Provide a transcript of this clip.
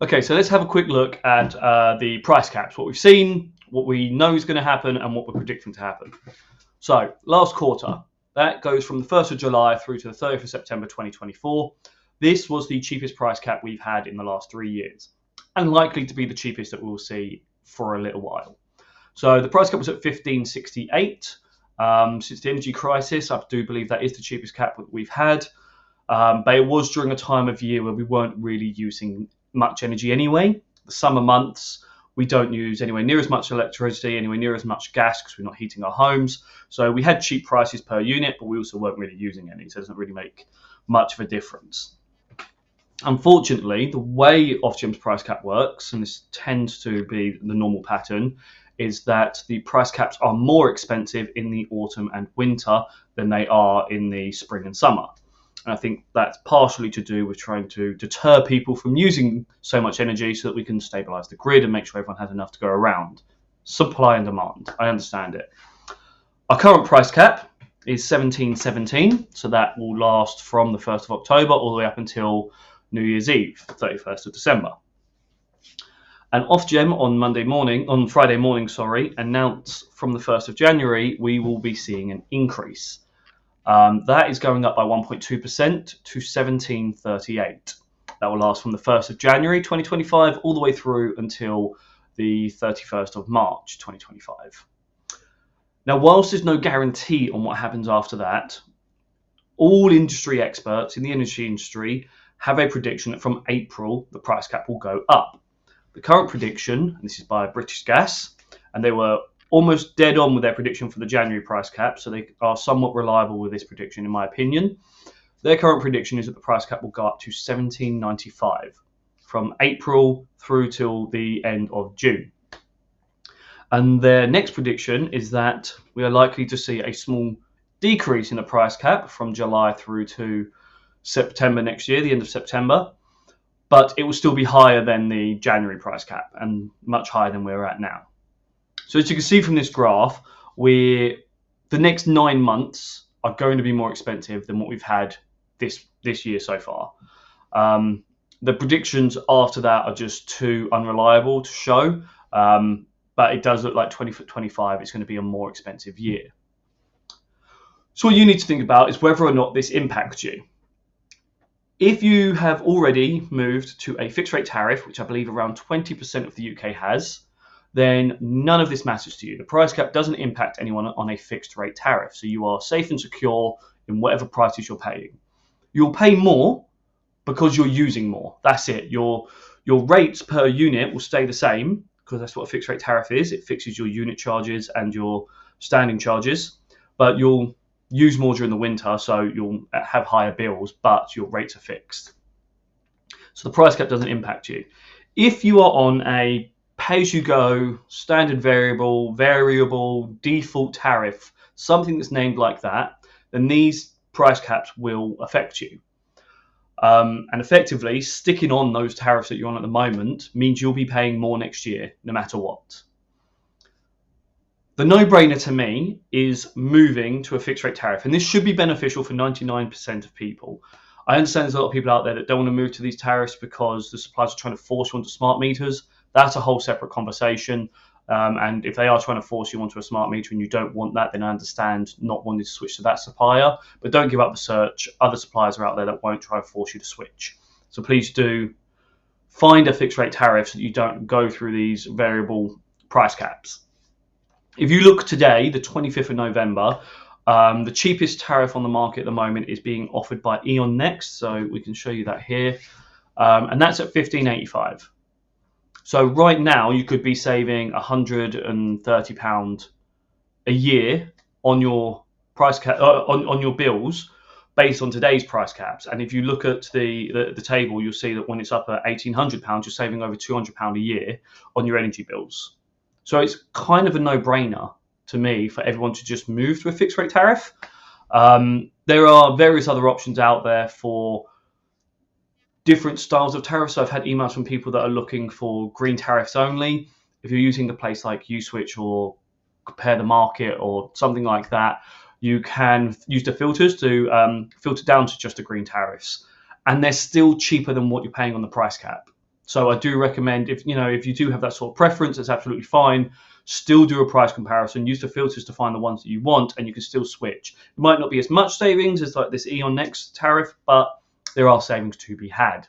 Okay, so let's have a quick look at the price caps, what we've seen, what we know is going to happen, and what we're predicting to happen. So last quarter, that goes from the 1st of July through to the 30th of September 2024. This was the cheapest price cap we've had in the last 3 years, and likely to be the cheapest that we'll see for a little while. So the price cap was at 15.68. Since the energy crisis, I do believe that is the cheapest cap that we've had. But it was during a time of year where we weren't really using much energy anyway. The summer months, we don't use anywhere near as much electricity, anywhere near as much gas because we're not heating our homes. So we had cheap prices per unit, but we also weren't really using any. So it doesn't really make much of a difference. Unfortunately, the way Ofgem's price cap works, and this tends to be the normal pattern, is that the price caps are more expensive in the autumn and winter than they are in the spring and summer. And I think that's partially to do with trying to deter people from using so much energy so that we can stabilise the grid and make sure everyone has enough to go around. Supply and demand, I understand it. Our current price cap is 17.17, so that will last from the 1st of October all the way up until New Year's Eve, 31st of December. And Ofgem on Friday morning, announced from the 1st of January we will be seeing an increase. That is going up by 1.2% to 17.38. That will last from the 1st of January 2025 all the way through until the 31st of March 2025. Now, whilst there's no guarantee on what happens after that, all industry experts in the energy industry have a prediction that from April the price cap will go up. The current prediction, and this is by British Gas, and they were almost dead on with their prediction for the January price cap, so they are somewhat reliable with this prediction in my opinion. Their current prediction is that the price cap will go up to 17.95 from April through till the end of June. And their next prediction is that we are likely to see a small decrease in the price cap from July through to September next year, the end of September, but it will still be higher than the January price cap and much higher than we're at now. So as you can see from this graph, the next 9 months are going to be more expensive than what we've had this year so far. The predictions after that are just too unreliable to show, but it does look like 2025 is going to be a more expensive year. So what you need to think about is whether or not this impacts you. If you have already moved to a fixed rate tariff, which I believe around 20% of the UK has, then none of this matters to you. The price cap doesn't impact anyone on a fixed rate tariff, so you are safe and secure in whatever prices you're paying. You'll pay more because you're using more. That's it. Your rates per unit will stay the same because that's what a fixed rate tariff is. It fixes your unit charges and your standing charges, but you'll use more during the winter, so you'll have higher bills, but your rates are fixed. So the price cap doesn't impact you. If you are on a pay-as-you-go, standard variable, default tariff, something that's named like that, then these price caps will affect you. And effectively, sticking on those tariffs that you're on at the moment means you'll be paying more next year, no matter what. The no-brainer to me is moving to a fixed rate tariff, and this should be beneficial for 99% of people. I understand there's a lot of people out there that don't want to move to these tariffs because the suppliers are trying to force you onto smart meters. That's a whole separate conversation. And if they are trying to force you onto a smart meter and you don't want that, then I understand not wanting to switch to that supplier. But don't give up the search. Other suppliers are out there that won't try to force you to switch. So please do find a fixed rate tariff so that you don't go through these variable price caps. If you look today, the 25th of November, the cheapest tariff on the market at the moment is being offered by E.ON Next. So we can show you that here. And that's at £15.85. So right now you could be saving £130 a year on your price cap on your bills based on today's price caps. And if you look at the table, you'll see that when it's up at £1,800, you're saving over £200 a year on your energy bills. So it's kind of a no-brainer to me for everyone to just move to a fixed rate tariff. There are various other options out there for different styles of tariffs. So I've had emails from people that are looking for green tariffs only. If you're using a place like USwitch or Compare the Market or something like that, you can use the filters to filter down to just the green tariffs. And they're still cheaper than what you're paying on the price cap. So I do recommend, if you do have that sort of preference, it's absolutely fine. Still do a price comparison. Use the filters to find the ones that you want, and you can still switch. It might not be as much savings as like this Eon Next tariff, but there are savings to be had.